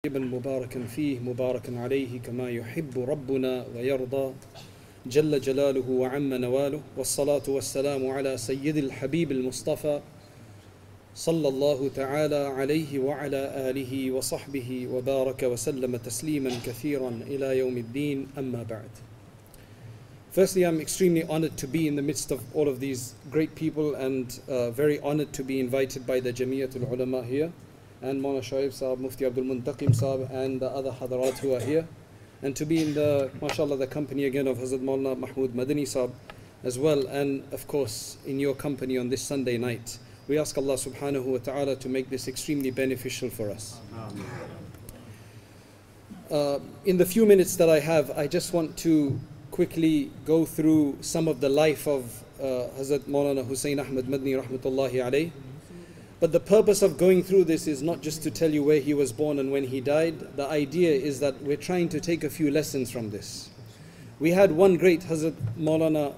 مباركا فيه مباركا عليه كما يحب ربنا ويرضى جل جلاله وعم نواله والصلاة والسلام على سيد الحبيب المصطفى صلى الله تعالى عليه وعلى آله وصحبه وبارك وسلم تسليما كثيرا إلى يوم الدين أما بعد. Firstly, I'm extremely honored to be in the midst of all of these great people and very honored to be invited by the Jamiyatul Ulama here and Mawlana Shaib Sahab, Mufti Abdul Muntaqim Sahab and the other Hadarat who are here, and to be in the, mashallah, the company again of Hazrat Mawlana Mahmud Madani Sahab as well, and of course in your company on this Sunday night. We ask Allah subhanahu wa ta'ala to make this extremely beneficial for us. In the few minutes that I have, I just want to quickly go through some of the life of Hazrat Mawlana Hussain Ahmed Madni rahmatullahi alayh. But the purpose of going through this is not just to tell you where he was born and when he died. The idea is that we're trying to take a few lessons from this. We had one great Hazrat Mawlana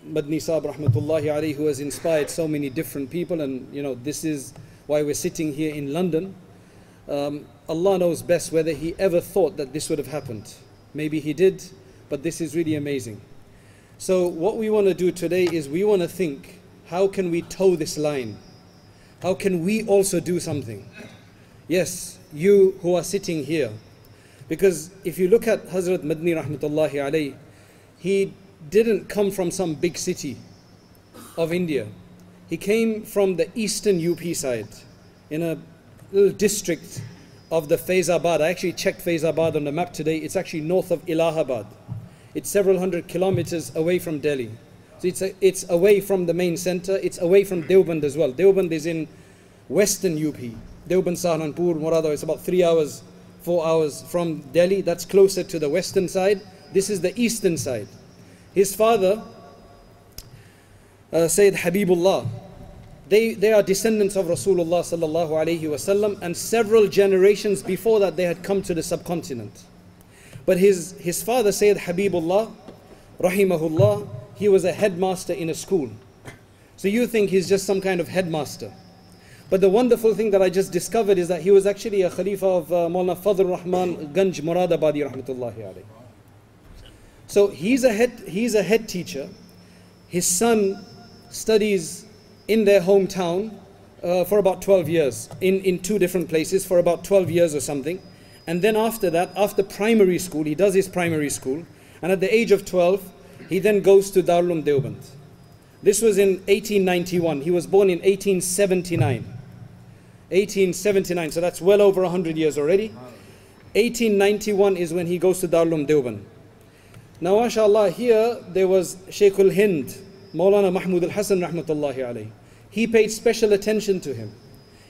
Madni Sahab rahmatullahi alayhi who has inspired so many different people, and you know, this is why we're sitting here in London. Allah knows best whether he ever thought that this would have happened. Maybe he did, but this is really amazing. So what we want to do today is we want to think, how can we toe this line? How can we also do something? Yes, you who are sitting here. Because if you look at Hazrat Madni rahmatullahi alayhi, he didn't come from some big city of India. He came from the eastern UP side, in a little district of the Faizabad. I actually checked Faizabad on the map today. It's actually north of Allahabad. It's several hundred kilometers away from Delhi. So it's away from the main center. It's away from Deoband as well. Deoband is in western UP. Deoband, Saharanpur, Morada. It's about 3 hours, 4 hours from Delhi. That's closer to the western side. This is the eastern side. His father, Sayyid Habibullah, they are descendants of Rasulullah sallallahu alaihi wasallam, and several generations before that they had come to the subcontinent. But his father, Sayyid Habibullah, rahimahullah, he was a headmaster in a school. So you think he's just some kind of headmaster. But the wonderful thing that I just discovered is that he was actually a Khalifa of Mawlana Abdur Rahman Ganj Muradabadi rahmatullahi alayhi. So he's a head teacher. His son studies in their hometown for about 12 years, in two different places for about 12 years or something. And then after that, after primary school, he does his primary school. And at the age of 12, he then goes to Darul Deoband. This was in 1891. He was born in 1879. 1879, so that's well over 100 years already. 1891 is when he goes to Darul Deoband. Now, mashallah, here there was Shaikhul Hind, Maulana Mahmud al-Hasan rahmatullahi alayhi. He paid special attention to him.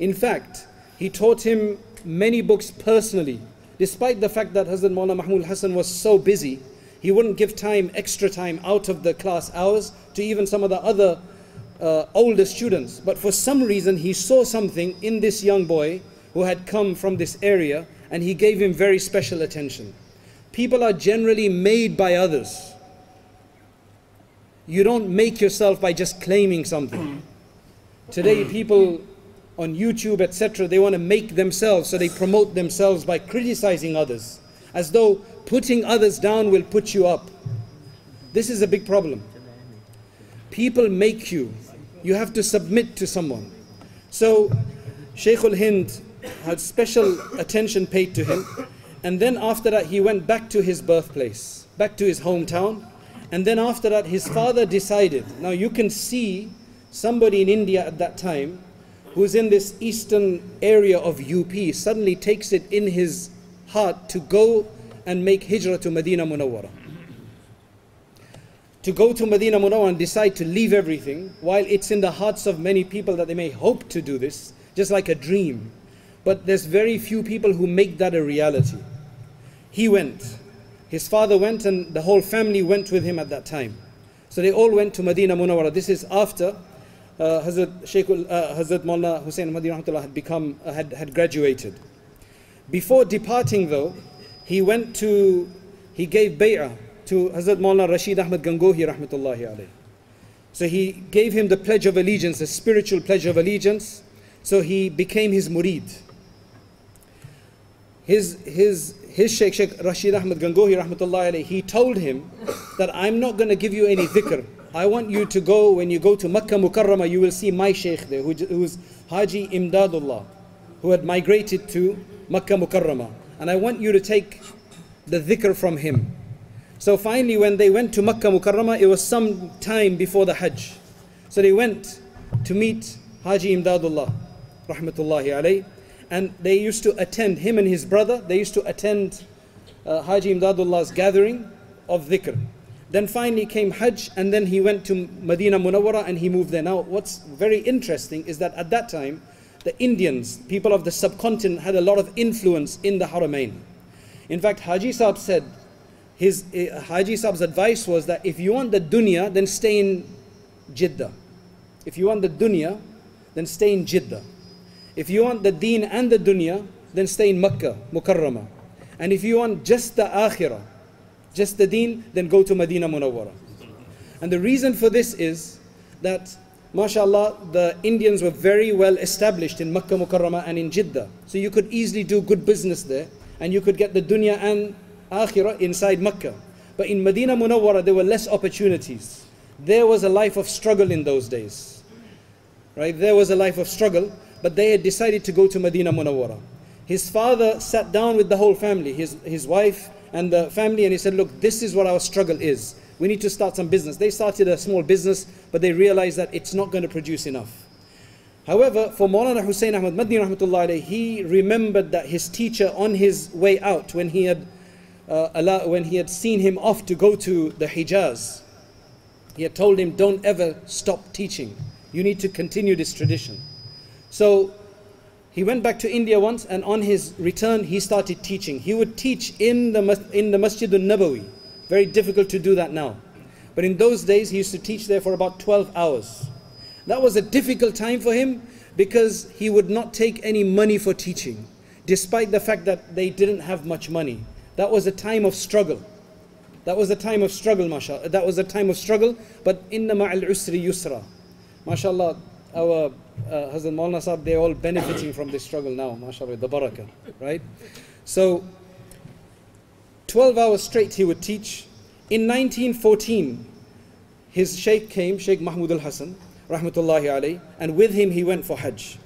In fact, he taught him many books personally. Despite the fact that Hazrat Maulana Mahmud al-Hasan was so busy, he wouldn't give time, extra time out of the class hours to even some of the other older students. But for some reason, he saw something in this young boy who had come from this area, and he gave him very special attention. People are generally made by others. You don't make yourself by just claiming something. Today, people on YouTube, etc., they want to make themselves, so they promote themselves by criticizing others, as though putting others down will put you up. This is a big problem. People make you. You have to submit to someone. So Shaikhul Hind had special attention paid to him. And then after that, he went back to his birthplace, back to his hometown. And then after that, his father decided. Now you can see somebody in India at that time who's in this eastern area of UP suddenly takes it in his heart to go and make hijrah to Medina Munawwara. To go to Medina Munawwara and decide to leave everything, while it's in the hearts of many people that they may hope to do this, just like a dream. But there's very few people who make that a reality. He went. His father went, and the whole family went with him at that time. So they all went to Medina Munawwara. This is after Hazrat Maulana Hussain Madni rahmatullah had graduated. Before departing though, he gave bay'ah to Hazrat Maulana Rashid Ahmed Gangohi rahmatullahi alayhi. So he gave him the pledge of allegiance, a spiritual pledge of allegiance. So he became his murid. his Sheikh Rashid Ahmed Gangohi rahmatullahi alayhi, he told him that I'm not going to give you any dhikr. I want you to go, when you go to Makkah Mukarramah, you will see my Sheikh there, who's Haji Imdadullah, who had migrated to Makkah Mukarramah. And I want you to take the dhikr from him. So finally, when they went to Makkah Mukarramah, it was some time before the Hajj. So they went to meet Haji Imdadullah, rahmatullahi alayhi. And they used to attend, him and his brother, they used to attend Haji Imdadullah's gathering of dhikr. Then finally came Hajj, and then he went to Medina Munawwara and he moved there. Now what's very interesting is that at that time, the Indians, people of the subcontinent, had a lot of influence in the Haramain. In fact, Haji Sahib said, Haji Sahib's advice was that if you want the dunya, then stay in Jeddah. If you want the dunya, then stay in Jeddah. If you want the deen and the dunya, then stay in Makkah Mukarramah. And if you want just the akhirah, just the deen, then go to Medina Munawwara. And the reason for this is that, mashallah, the Indians were very well established in Makkah Mukarramah and in Jeddah. So you could easily do good business there, and you could get the dunya and akhirah inside Makkah. But in Medina Munawwara, there were less opportunities. There was a life of struggle in those days. Right? There was a life of struggle, but they had decided to go to Medina Munawwara. His father sat down with the whole family, his wife and the family, and he said, look, this is what our struggle is. We need to start some business. They started a small business, but they realized that it's not going to produce enough. However, for Maulana Hussain Ahmad Madni rahmatullahi alayhi, he remembered that his teacher on his way out, when he had seen him off to go to the Hijaz, he had told him, don't ever stop teaching. You need to continue this tradition. So he went back to India once, and on his return he started teaching. He would teach in the Masjid al-Nabawi. Very difficult to do that now. But in those days he used to teach there for about 12 hours. That was a difficult time for him because he would not take any money for teaching, despite the fact that they didn't have much money. That was a time of struggle. That was a time of struggle, mashallah. That was a time of struggle, but inna ma'al usri yusra. Mashallah, our Hazrat Maulana Sahib, they're all benefiting from this struggle now, mashallah, the barakah, right? So 12 hours straight he would teach. In 1914, his Shaykh came, Shaykh Mahmud al-Hasan, rahmatullahi alayhi, and with him he went for Hajj.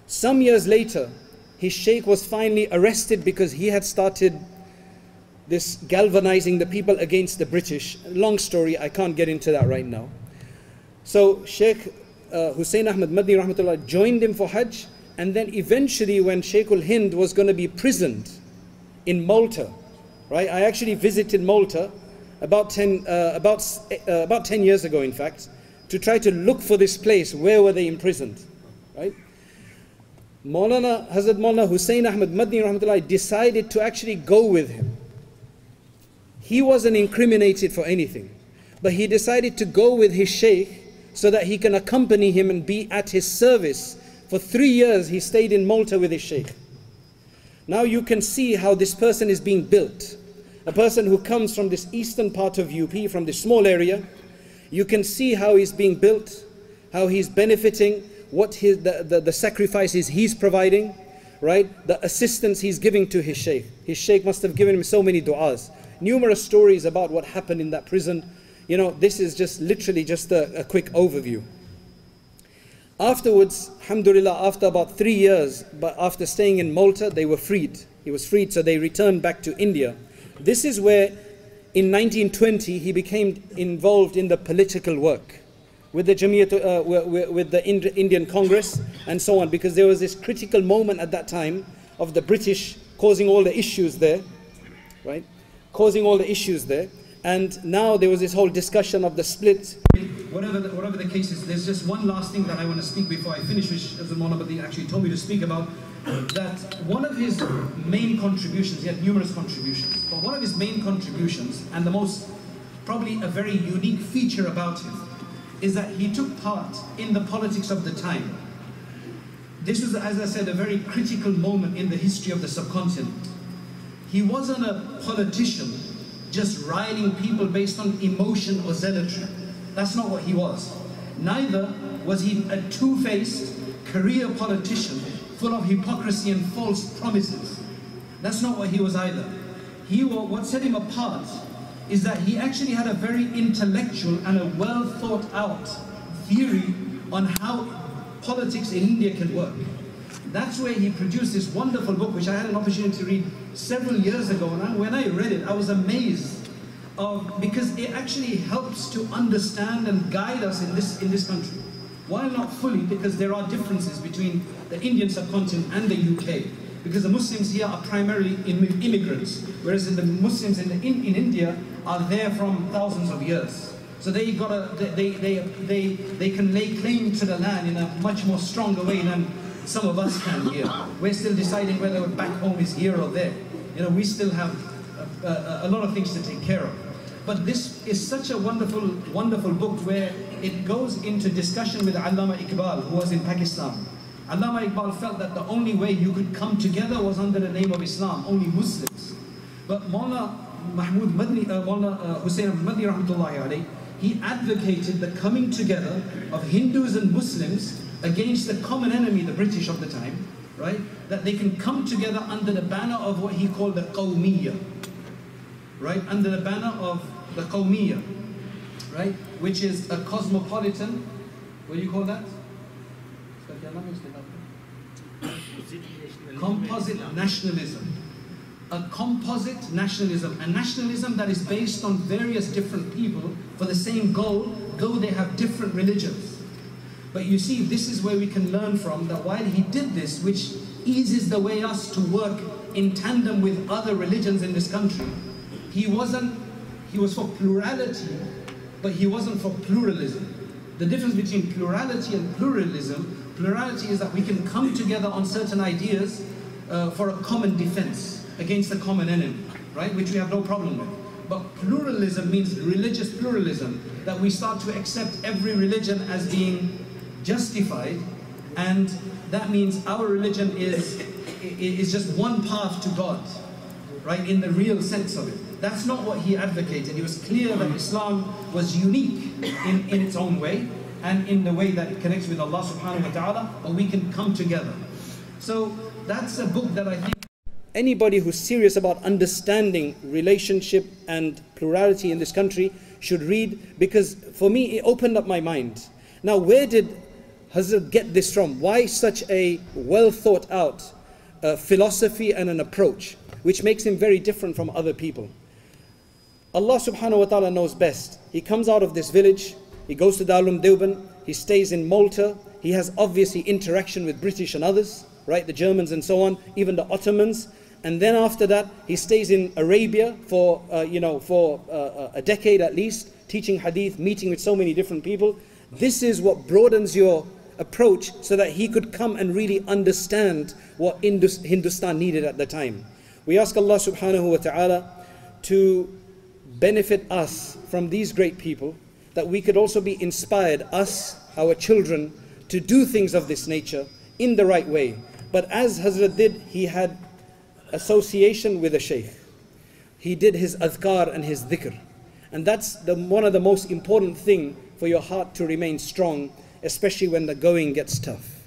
Some years later, his Shaykh was finally arrested because he had started this galvanizing the people against the British. Long story, I can't get into that right now. So Shaykh Hussain Ahmad Madni rahmatullah joined him for Hajj, and then eventually when Shaikhul Hind was going to be imprisoned in Malta, right? I actually visited Malta about 10 years ago, in fact, to try to look for this place. Where were they imprisoned, right? Hazrat Maulana Hussain Ahmad Madni rahmatullah decided to actually go with him. He wasn't incriminated for anything, but he decided to go with his Shaykh so that he can accompany him and be at his service. For 3 years he stayed in Malta with his Shaykh. Now you can see how this person is being built. A person who comes from this eastern part of UP, from this small area, you can see how he's being built, how he's benefiting, what the sacrifices he's providing, right? The assistance he's giving to his Shaykh. His Shaykh must have given him so many du'as. Numerous stories about what happened in that prison. You know, this is just literally just a quick overview. Afterwards, alhamdulillah, after about 3 years, but after staying in Malta, they were freed. He was freed, so they returned back to India. This is where, in 1920, he became involved in the political work with the Jamiyat, with the Indian Congress and so on, because there was this critical moment at that time of the British causing all the issues there, right? Causing all the issues there. And now there was this whole discussion of the split. Whatever the case is, there's just one last thing that I want to speak before I finish, which Abdur Rahman Mangera actually told me to speak about. That one of his main contributions, he had numerous contributions, but one of his main contributions, and the most, probably a very unique feature about him, is that he took part in the politics of the time. This was, as I said, a very critical moment in the history of the subcontinent. He wasn't a politician just riling people based on emotion or zealotry. That's not what he was. Neither was he a two-faced career politician full of hypocrisy and false promises. That's not what he was either. What set him apart is that he actually had a very intellectual and a well thought out theory on how politics in India can work. That's where he produced this wonderful book, which I had an opportunity to read several years ago. And when I read it, I was amazed because it actually helps to understand and guide us in this country. While not fully, because there are differences between the Indian subcontinent and the UK. Because the Muslims here are primarily immigrants, whereas the Muslims in India are there from thousands of years. So they can lay claim to the land in a much more stronger way than some of us can here. We're still deciding whether back home is here or there. You know, we still have a lot of things to take care of. But this is such a wonderful, wonderful book where it goes into discussion with Allama Iqbal, who was in Pakistan. Allama Iqbal felt that the only way you could come together was under the name of Islam, only Muslims. But Maulana Hussain Ahmed Madni rahmatullahi alayhi, he advocated the coming together of Hindus and Muslims against the common enemy, the British of the time, right? That they can come together under the banner of what he called the Qawmiyya, right? Under the banner of the Qawmiyya, right? Which is a cosmopolitan, what do you call that? Composite nationalism. A composite nationalism. A nationalism that is based on various different people for the same goal, though they have different religions. But you see, this is where we can learn from that while he did this, which eases the way us to work in tandem with other religions in this country, he was for plurality, but he wasn't for pluralism. The difference between plurality and pluralism, plurality is that we can come together on certain ideas for a common defense against a common enemy, right? Which we have no problem with. But pluralism means religious pluralism, that we start to accept every religion as being justified, and that means our religion is just one path to God, right? In the real sense of it. That's not what he advocated. He was clear that Islam was unique in its own way, and in the way that it connects with Allah subhanahu wa ta'ala, but we can come together. So that's a book that I think anybody who's serious about understanding relationship and plurality in this country should read, because for me it opened up my mind. Now, where did Hazrat get this from? Why such a well thought out philosophy and an approach which makes him very different from other people? Allah subhanahu wa ta'ala knows best. He comes out of this village, he goes to Darul Deoband, he stays in Malta, he has obviously interaction with British and others, right, the Germans and so on, even the Ottomans, and then after that he stays in Arabia for a decade at least, teaching hadith, meeting with so many different people. This is what broadens your approach so that he could come and really understand what Hindustan needed at the time. We ask Allah subhanahu wa ta'ala to benefit us from these great people, that we could also be inspired, us, our children, to do things of this nature in the right way. But as Hazrat did, he had association with a Shaykh. He did his adhkar and his dhikr. And that's one of the most important thing for your heart to remain strong, especially when the going gets tough.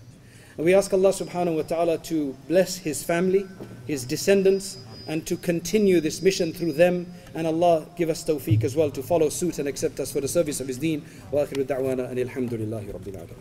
And we ask Allah subhanahu wa ta'ala to bless his family, his descendants, and to continue this mission through them. And Allah give us tawfiq as well to follow suit and accept us for the service of his deen. Wa akhiru da'wana and alhamdulillahi rabbil alamin.